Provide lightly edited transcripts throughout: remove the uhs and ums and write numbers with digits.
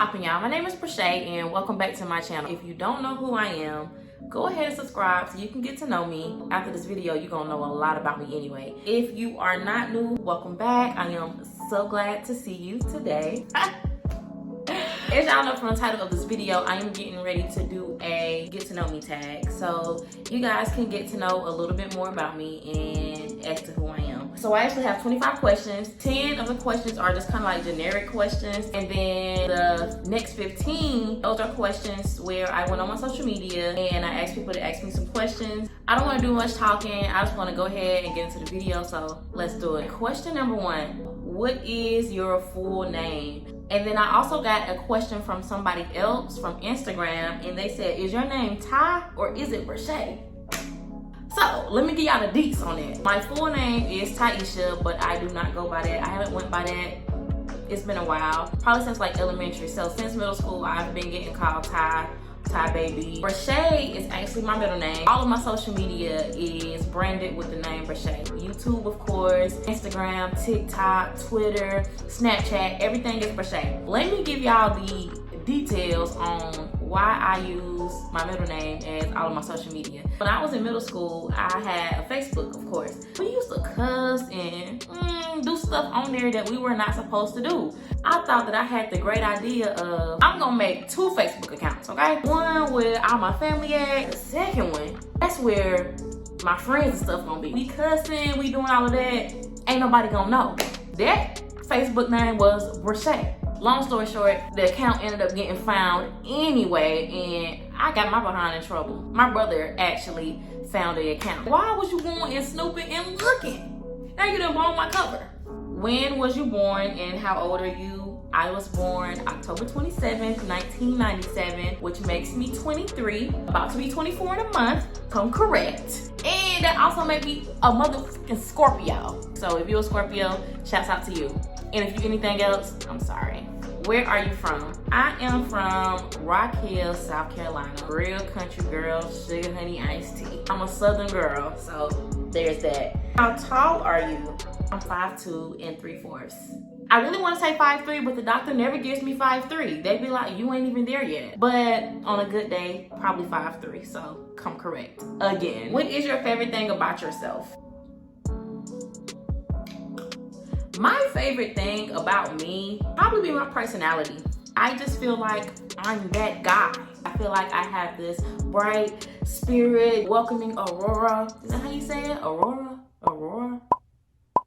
poppin', y'all? My name is Brashae and welcome back to my channel. If you don't know who I am, go ahead and subscribe so you can get to know me. After this video, you're gonna know a lot about me anyway. If you are not new, welcome back. I am so glad to see you today. As y'all know from the title of this video, I am getting ready to do a get to know me tag. So you guys can get to know a little bit more about me and as to who I am. So I actually have 25 questions. 10 of the questions are just kind of like generic questions. And then the next 15, those are questions where I went on my social media and I asked people to ask me some questions. I don't want to do much talking. I just want to go ahead and get into the video. So let's do it. Question number 1, what is your full name? And then I also got a question from somebody else from Instagram, and they said, is your name Ty or is it Brashae? So let me give y'all the deets on it. My full name is Taisha, but I do not go by that. I haven't went by that. It's been a while, probably since like elementary. So since middle school, I've been getting called Ty baby. Brashae is actually my middle name. All of my social media is branded with the name Brashae. YouTube, of course, Instagram, TikTok, Twitter, Snapchat, everything is Brashae. Let me give y'all the details on why I use my middle name as all of my social media. When I was in middle school, I had a Facebook, of course. We used to cuss and do stuff on there that we were not supposed to do. I thought that I had the great idea of, I'm gonna make 2 Facebook accounts, okay? One where all my family at, the second one, that's where my friends and stuff gonna be. We cussing, we doing all of that, ain't nobody gonna know. That Facebook name was Brashae. Long story short, the account ended up getting found anyway, and I got my behind in trouble. My brother actually found the account. Why was you going and snooping and looking? Now you done blown my cover. When was you born and how old are you? I was born October 27th, 1997, which makes me 23, about to be 24 in a month, come correct. And that also made me a motherfucking Scorpio. So if you're a Scorpio, shouts out to you. And if you're anything else, I'm sorry. Where are you from? I am from Rock Hill, South Carolina. Real country girl, sugar honey iced tea. I'm a southern girl, so there's that. How tall are you? I'm 5'2" and 3/4. I really want to say 5'3", but the doctor never gives me 5'3". They be like, you ain't even there yet. But on a good day, probably 5'3", so come correct. Again, what is your favorite thing about yourself? My favorite thing about me probably be my personality. I just feel like I'm that guy. I feel like I have this bright spirit, welcoming aurora. Is that how you say it? Aurora?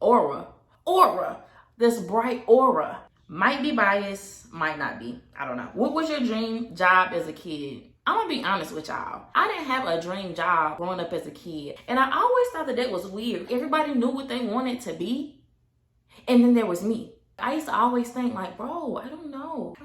Aura. This bright aura. Might be biased, might not be. I don't know. What was your dream job as a kid? I'm gonna be honest with y'all. I didn't have a dream job growing up as a kid. And I always thought that was weird. Everybody knew what they wanted to be. And then there was me. I used to always think like, bro, I don't know.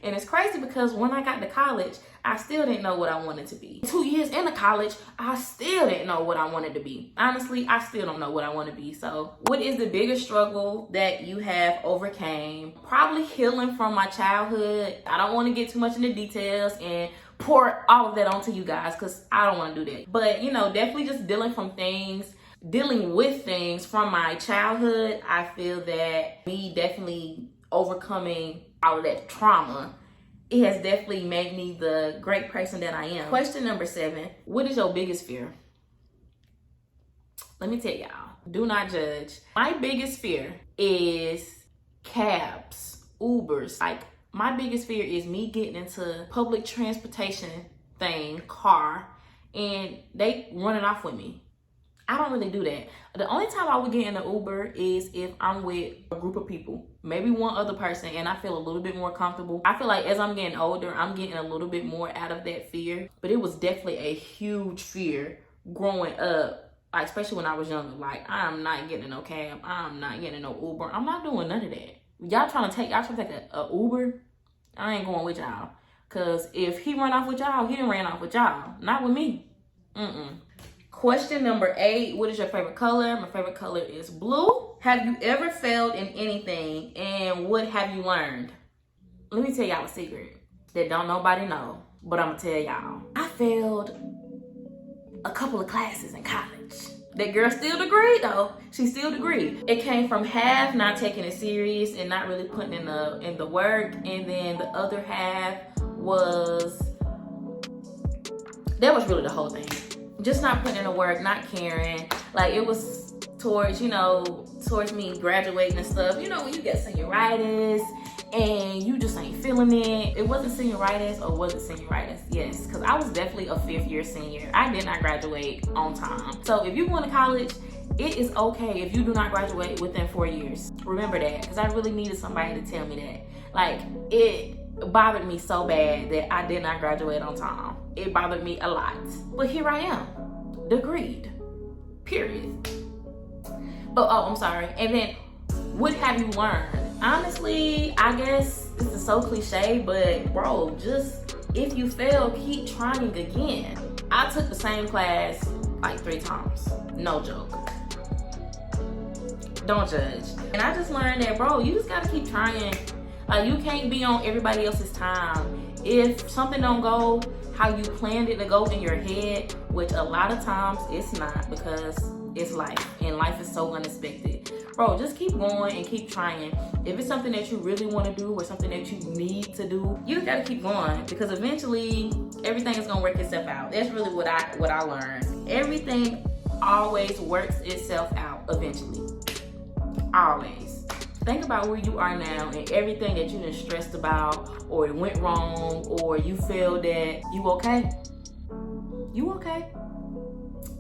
And it's crazy because when I got to college, I still didn't know what I wanted to be. 2 years into college, I still didn't know what I wanted to be. Honestly, I still don't know what I want to be. So what is the biggest struggle that you have overcame? Probably healing from my childhood. I don't want to get too much into details and pour all of that onto you guys because I don't want to do that. But, you know, definitely just dealing with things from my childhood. I feel that me definitely overcoming all of that trauma, it has definitely made me the great person that I am. Question number 7, what is your biggest fear? Let me tell y'all, do not judge. My biggest fear is cabs, Ubers. Like, my biggest fear is me getting into public transportation car, and they running off with me. I don't really do that. The only time I would get in an Uber is if I'm with a group of people, maybe one other person, and I feel a little bit more comfortable. I feel like as I'm getting older, I'm getting a little bit more out of that fear. But it was definitely a huge fear growing up, like, especially when I was younger. Like, I'm not getting in no cab. I'm not getting in no Uber. I'm not doing none of that. Y'all trying to take a Uber? I ain't going with y'all. Because if he run off with y'all, he done ran off with y'all. Not with me. Question number 8, what is your favorite color? My favorite color is blue. Have you ever failed in anything, and what have you learned? Let me tell y'all a secret that don't nobody know, but I'm gonna tell y'all. I failed a couple of classes in college. That girl still degreed though. She still degreed. It came from half not taking it serious and not really putting in the work, and then the other half was, that was really the whole thing. Just not putting in the work, not caring. Like, it was towards, towards me graduating and stuff. You know, when you get senioritis and you just ain't feeling it. It wasn't senioritis, or was it senioritis? Yes, because I was definitely a 5th year senior. I did not graduate on time. So if you going to college, it is okay if you do not graduate within 4 years. Remember that, because I really needed somebody to tell me that. Like, it bothered me so bad that I did not graduate on time. It bothered me a lot. But here I am, degreed, period. But, oh, I'm sorry. And then, what have you learned? Honestly, I guess this is so cliche, but bro, just if you fail, keep trying again. I took the same class like 3 times. No joke. Don't judge. And I just learned that, bro, you just gotta keep trying. Like, you can't be on everybody else's time. If something don't go how you planned it to go in your head, which a lot of times it's not, because it's life, and life is so unexpected. Bro, just keep going and keep trying. If it's something that you really want to do or something that you need to do, you just gotta keep going, because eventually everything is gonna work itself out. That's really what I learned. Everything always works itself out eventually. Always. Think about where you are now and everything that you been stressed about, or it went wrong, or you feel that you okay. You okay.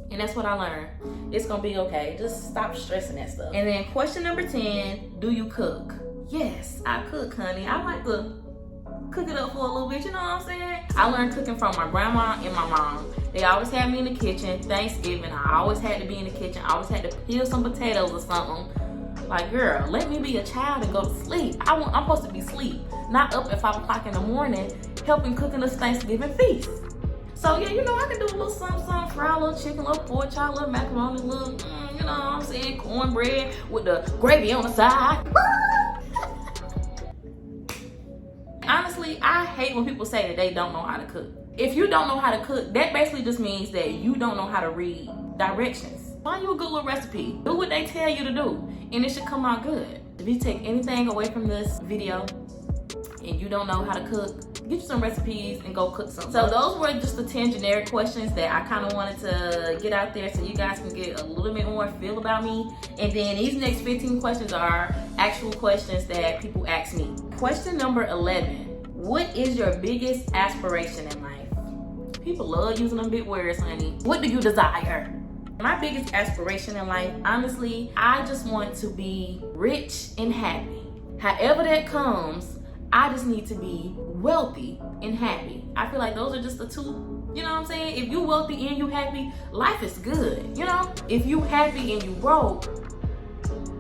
And that's what I learned. It's gonna be okay. Just stop stressing that stuff. And then question number 10, do you cook? Yes, I cook, honey. I like to cook it up for a little bit, you know what I'm saying? I learned cooking from my grandma and my mom. They always had me in the kitchen. Thanksgiving, I always had to be in the kitchen. I always had to peel some potatoes or something. Like, girl, let me be a child and go to sleep. I'm supposed to be asleep, not up at 5 o'clock in the morning helping cooking this Thanksgiving feast. So yeah, I can do a little something, fry a little chicken, a little pork chop, a little macaroni, a little, you know what I'm saying, cornbread with the gravy on the side. Honestly, I hate when people say that they don't know how to cook. If you don't know how to cook, that basically just means that you don't know how to read directions. Find you a good little recipe. Do what they tell you to do, and it should come out good. If you take anything away from this video and you don't know how to cook, get you some recipes and go cook some. So those were just the 10 generic questions that I kind of wanted to get out there so you guys can get a little bit more feel about me. And then these next 15 questions are actual questions that people ask me. Question number 11, what is your biggest aspiration in life? People love using them big words, honey. What do you desire? My biggest aspiration in life, honestly, I just want to be rich and happy. However that comes, I just need to be wealthy and happy. I feel like those are just the two, you know what I'm saying? If you wealthy and you happy, life is good, you know? If you happy and you broke,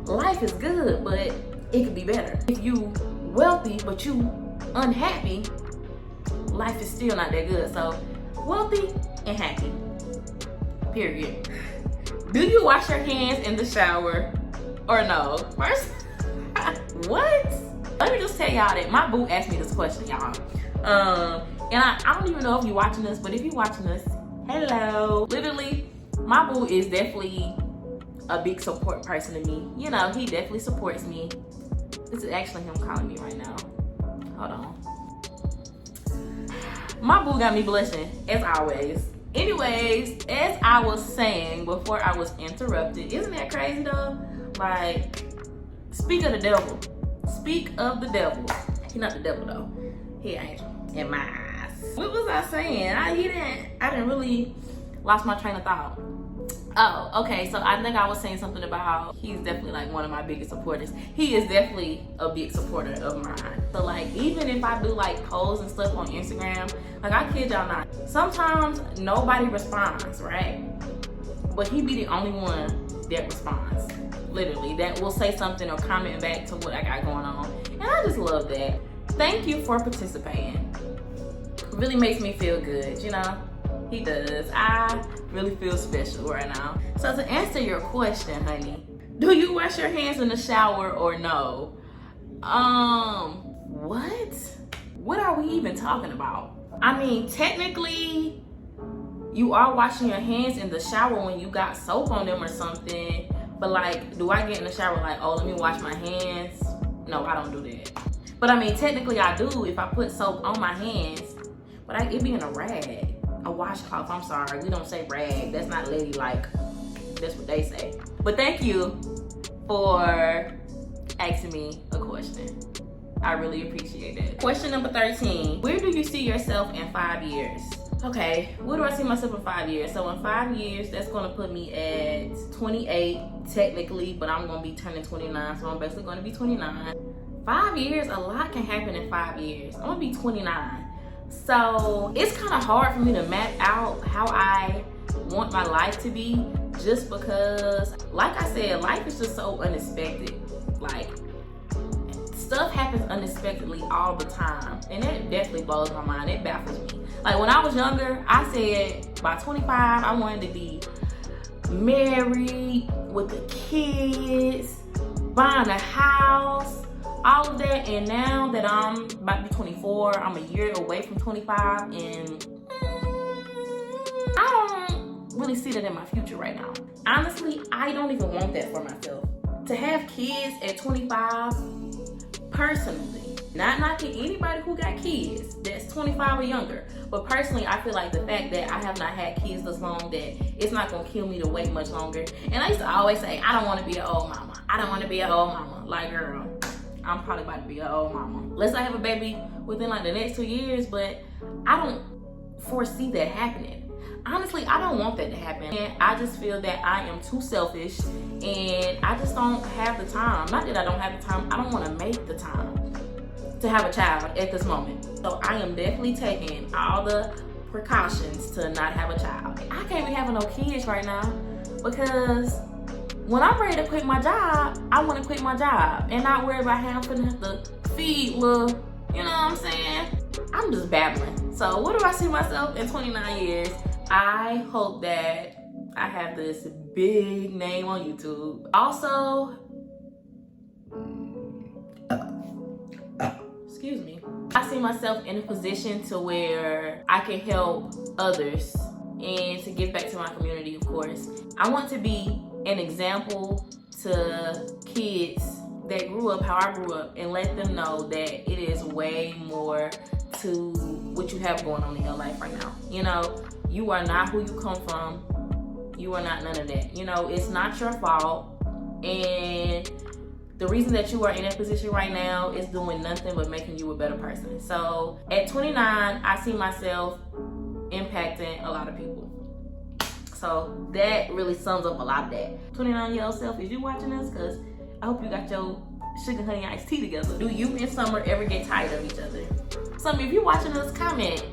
life is good, but it could be better. If you wealthy but you unhappy, life is still not that good. So wealthy and happy, period. Do you wash your hands in the shower or no? First, what? Let me just tell y'all that my boo asked me this question, y'all. And I don't even know if you're watching this, but if you're watching this, hello. Literally, my boo is definitely a big support person to me. You know, he definitely supports me. This is actually him calling me right now. Hold on. My boo got me blushing, as always. Anyways, as I was saying before I was interrupted, isn't that crazy though? Like, speak of the devil. Speak of the devil. He's not the devil though. He an angel in my eyes. What was I saying? I didn't really lost my train of thought. Oh, okay. So I think I was saying something about he's definitely like one of my biggest supporters. He is definitely a big supporter of mine. So like, even if I do like posts and stuff on Instagram, like I kid y'all not, sometimes nobody responds, right? But he be the only one that responds. Literally, that will say something or comment back to what I got going on. And I just love that. Thank you for participating. It really makes me feel good, you know? He does. I really feel special right now. So to answer your question, honey, do you wash your hands in the shower or no? What? What are we even talking about? I mean, technically, you are washing your hands in the shower when you got soap on them or something. But like, do I get in the shower like, oh, let me wash my hands? No, I don't do that. But I mean, technically I do if I put soap on my hands, but it be in a rag, a washcloth. I'm sorry, we don't say rag. That's not ladylike. That's what they say. But thank you for asking me a question. I really appreciate it. Question number 13. Where do you see yourself in 5 years? Okay, where do I see myself in 5 years? So in 5 years, that's gonna put me at 28 technically, but I'm gonna be turning 29, so I'm basically gonna be 29. 5 years, a lot can happen in 5 years. I'm gonna be 29. So it's kind of hard for me to map out how I want my life to be, just because, like I said, life is just so unexpected. Like, stuff happens unexpectedly all the time, and that definitely blows my mind. It baffles me. Like, when I was younger, I said by 25 I wanted to be married with the kids, buying a house, all of that. And now that I'm about to be 24, I'm a year away from 25, and I don't really see that in my future right now. Honestly, I don't even want that for myself. To have kids at 25, personally, not knocking anybody who got kids that's 25 or younger, but personally, I feel like the fact that I have not had kids this long, that it's not gonna kill me to wait much longer. And I used to always say, I don't wanna be an old mama. I don't wanna be an old mama. Like, girl, I'm probably about to be an old mama. Unless I have a baby within like the next 2 years, but I don't foresee that happening. Honestly, I don't want that to happen. And I just feel that I am too selfish, and I just don't have the time. Not that I don't have the time, I don't want to make the time to have a child at this moment. So I am definitely taking all the precautions to not have a child. I can't be having no kids right now, because when I'm ready to quit my job, I want to quit my job and not worry about how I'm gonna have to feed little, you know what I'm saying? I'm just babbling. So where do I see myself in 29 years? I hope that I have this big name on YouTube. Also, excuse me. I see myself in a position to where I can help others and to give back to my community, of course. I want to be an example to kids that grew up how I grew up, and let them know that it is way more to what you have going on in your life right now. You know, you are not who you come from. You are not none of that. You know, it's not your fault. And the reason that you are in that position right now is doing nothing but making you a better person. So at 29, I see myself impacting a lot of people. So that really sums up a lot of that. 29-year-old self, is you watching this? Because I hope you got your sugar, honey, iced tea together. Do you and Summer ever get tired of each other? Summer, if you watching this, comment.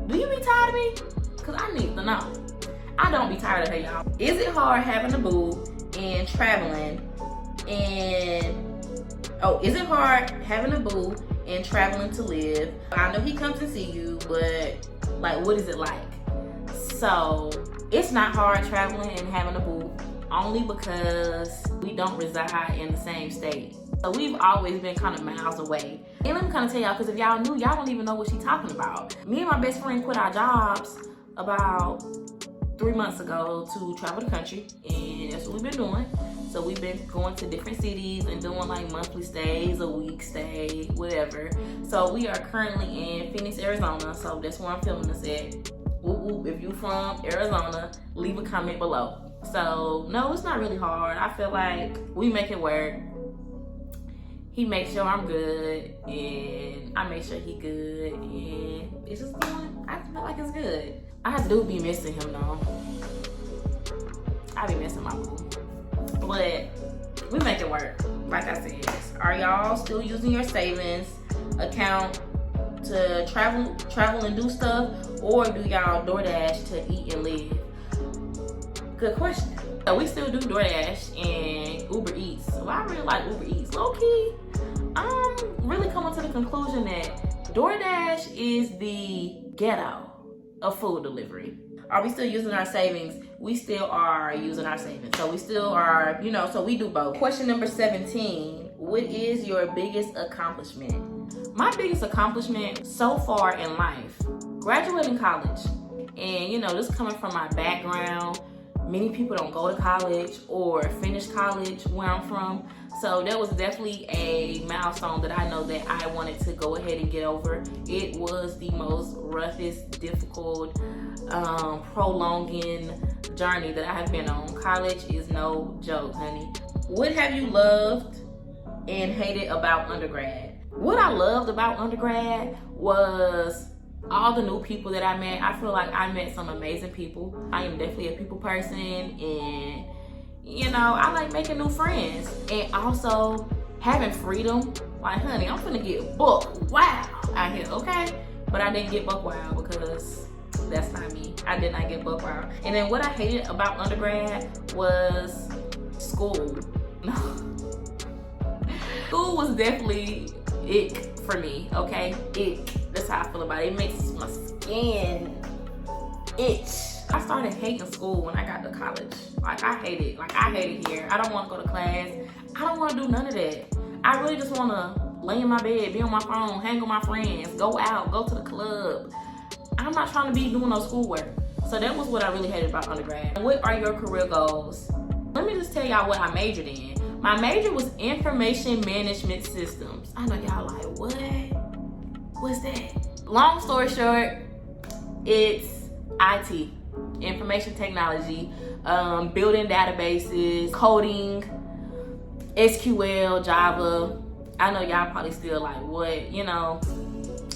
Do you be tired of me? Because I need to know. I don't be tired of her, y'all. Is it hard having a boo and traveling is it hard having a boo and traveling to live? I know he comes to see you, but like, what is it like? So it's not hard traveling and having a boo, only because we don't reside in the same state. So we've always been kind of miles away. And let me kind of tell y'all, because if y'all knew, y'all don't even know what she's talking about. Me and my best friend quit our jobs about 3 months ago to travel the country, and that's what we've been doing. So we've been going to different cities and doing like monthly stays, a week stay, whatever. So we are currently in Phoenix, Arizona. So that's where I'm filming this at. Whoop, whoop. If you from Arizona, leave a comment below. So no, it's not really hard. I feel like we make it work. He makes sure I'm good, and I make sure he good, and it's just going, I feel like it's good. I do be missing him though. I be missing my boo. But we make it work. Like I said, are y'all still using your savings account to travel and do stuff, or do y'all DoorDash to eat and live? Good question. So we still do DoorDash and Uber Eats. Well, I really like Uber Eats. Low key, I'm really coming to the conclusion that DoorDash is the ghetto of food delivery. Are we still using our savings? We still are using our savings. So we still are, you know, so we do both. Question number 17. What is your biggest accomplishment? My biggest accomplishment so far in life, graduating college. And you know, just coming from my background, many people don't go to college or finish college where I'm from. So that was definitely a milestone that I know that I wanted to go ahead and get over. It was the most roughest, difficult, prolonging journey that I have been on. College is no joke, honey. What have you loved and hated about undergrad? What I loved about undergrad was all the new people that I met. I feel like I met some amazing people. I am definitely a people person, and you know, I like making new friends and also having freedom. Like, honey, I'm finna get buck wild out here, okay? But I didn't get buck wild because that's not me. I did not get buck wild. And then what I hated about undergrad was school. School was definitely ick for me, okay? Ick. That's how I feel about it. It makes my skin itch. I started hating school when I got to college. Like, I hate it. Like, I hate it here. I don't want to go to class. I don't want to do none of that. I really just want to lay in my bed, be on my phone, hang with my friends, go out, go to the club. I'm not trying to be doing no schoolwork. So that was what I really hated about undergrad. What are your career goals? Let me just tell y'all what I majored in. My major was information management systems. I know y'all like, what? What's that? Long story short, it's IT, information technology, building databases, coding, SQL, Java. I know y'all probably still like, what? You know,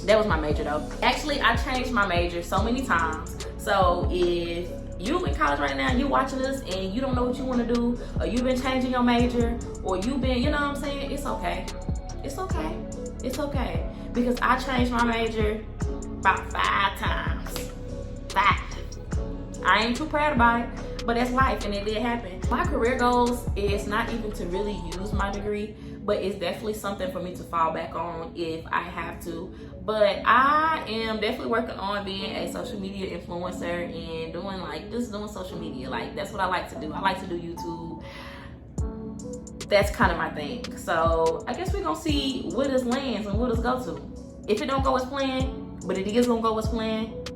that was my major though. Actually, I changed my major so many times. So if you in college right now, you watching this and you don't know what you want to do, or you've been changing your major, or you've been, you know what I'm saying? It's okay. It's okay. It's okay. Because I changed my major about 5 times. 5. I ain't too proud about it, but that's life and it did happen. My career goals is not even to really use my degree, but it's definitely something for me to fall back on if I have to. But I am definitely working on being a social media influencer and doing social media. Like, that's what I like to do. I like to do YouTube. That's kind of my thing. So I guess we're gonna see where this lands and where this go to. If it don't go as planned, but it is gonna go as planned,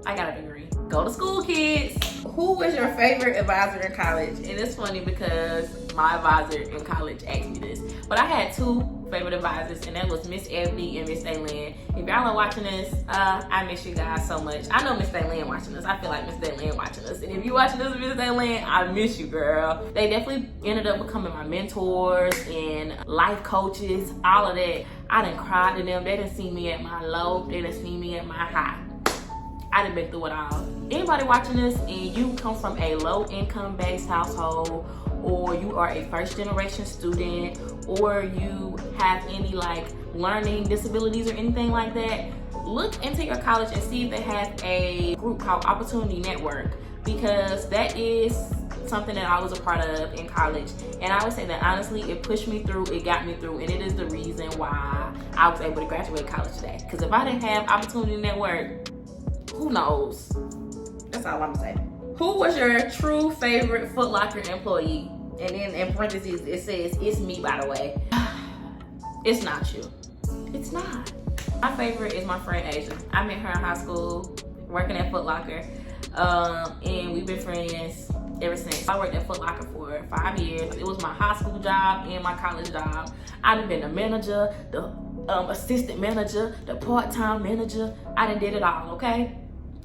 I got a degree. Go to school, kids. Who was your favorite advisor in college? And it's funny because my advisor in college asked me this. But I had 2 favorite advisors, and that was Miss Ebony and Miss Daylin. If y'all are watching this, I miss you guys so much. I know Miss Daylin watching this. I feel like Miss Daylin watching us. And if you watching this, Miss Daylin, I miss you, girl. They definitely ended up becoming my mentors and life coaches, all of that. I done cried to them. They done see me at my low. They done see me at my high. I done been through it all. Anybody watching this and you come from a low income based household, or you are a first generation student, or you have any like learning disabilities or anything like that, look into your college and see if they have a group called Opportunity Network, because that is something that I was a part of in college. And I would say that honestly, it pushed me through, it got me through, and it is the reason why I was able to graduate college today. Because if I didn't have Opportunity Network, who knows? That's all I'm saying. Who was your true favorite Foot Locker employee? And then in parentheses, it says, it's me, by the way. It's not you. It's not. My favorite is my friend Asia. I met her in high school, working at Foot Locker. And we've been friends ever since. I worked at Foot Locker for 5 years. It was my high school job and my college job. I've been the manager, the assistant manager, the part-time manager. I done did it all, okay?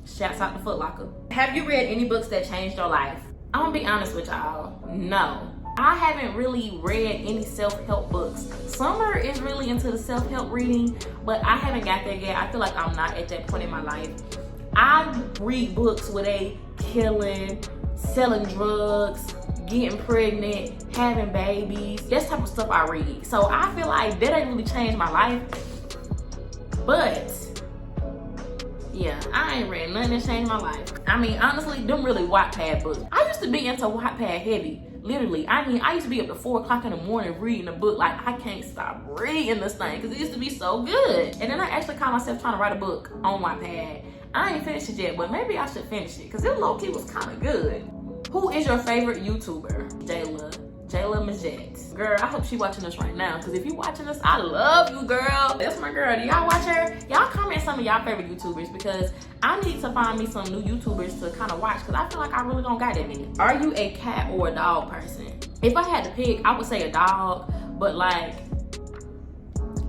Shouts out to Foot Locker. Have you read any books that changed your life? I'm gonna be honest with y'all, no. I haven't really read any self-help books. Summer is really into the self-help reading, but I haven't got there yet. I feel like I'm not at that point in my life. I read books where they killing, selling drugs, getting pregnant, having babies. That's the type of stuff I read. So I feel like that ain't really changed my life. But yeah, I ain't read nothing that changed my life. I mean, honestly, them really Wattpad books. I used to be into Wattpad heavy, literally. I mean, I used to be up to 4 o'clock in the morning reading a book. Like, I can't stop reading this thing because it used to be so good. And then I actually caught myself trying to write a book on Wattpad. I ain't finished it yet, but maybe I should finish it because it low-key was kind of good. Who is your favorite YouTuber? Jayla. Jayla Miss Jax. Girl, I hope she watching us right now, because if you watching us, I love you, girl. That's my girl. Do y'all watch her? Y'all comment some of y'all favorite YouTubers, because I need to find me some new YouTubers to kind of watch, because I feel like I really don't got that many. Are you a cat or a dog person? If I had to pick, I would say a dog, but like,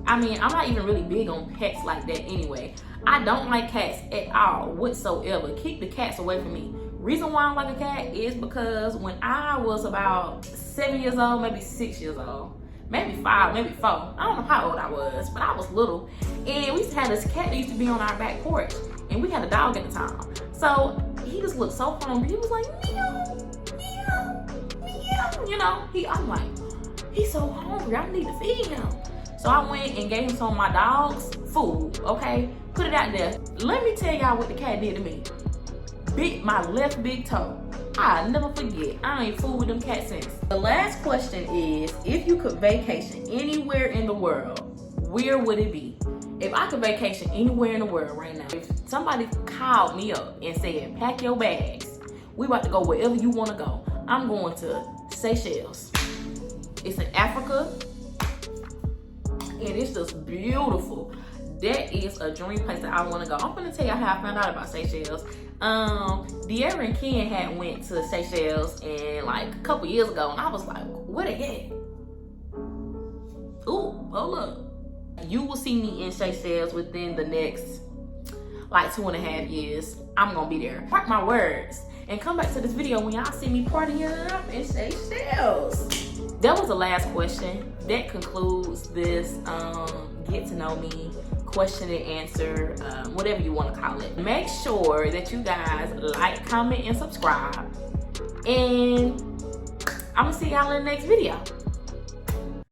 I mean, I'm not even really big on pets like that anyway. I don't like cats at all, whatsoever. Keep the cats away from me. Reason why I don't like a cat is because when I was about 7 years old, maybe 6 years old, maybe 5, maybe 4. I don't know how old I was, but I was little. And we used to have this cat that used to be on our back porch. And we had a dog at the time. So he just looked so hungry. He was like, meow, meow, meow. You know, I'm like, he's so hungry, I need to feed him. So I went and gave him some of my dog's food, okay? Put it out there. Let me tell y'all what the cat did to me. Bit my left big toe. I'll never forget. I ain't fooled with them cats since. The last question is, if you could vacation anywhere in the world, where would it be? If I could vacation anywhere in the world right now, if somebody called me up and said, pack your bags, we about to go wherever you want to go, I'm going to Seychelles. It's in Africa, and it's just beautiful. That is a dream place that I want to go. I'm going to tell y'all how I found out about Seychelles. De'Ara and Ken had went to Seychelles and like a couple years ago, and I was like, where they at? Ooh, hold up. You will see me in Seychelles within the next like 2.5 years. I'm gonna be there. Mark my words. And come back to this video when y'all see me partying up in Seychelles. That was the last question. That concludes this get to know me question and answer, whatever you want to call it. Make sure that you guys like, comment, and subscribe. And I'm gonna see y'all in the next video.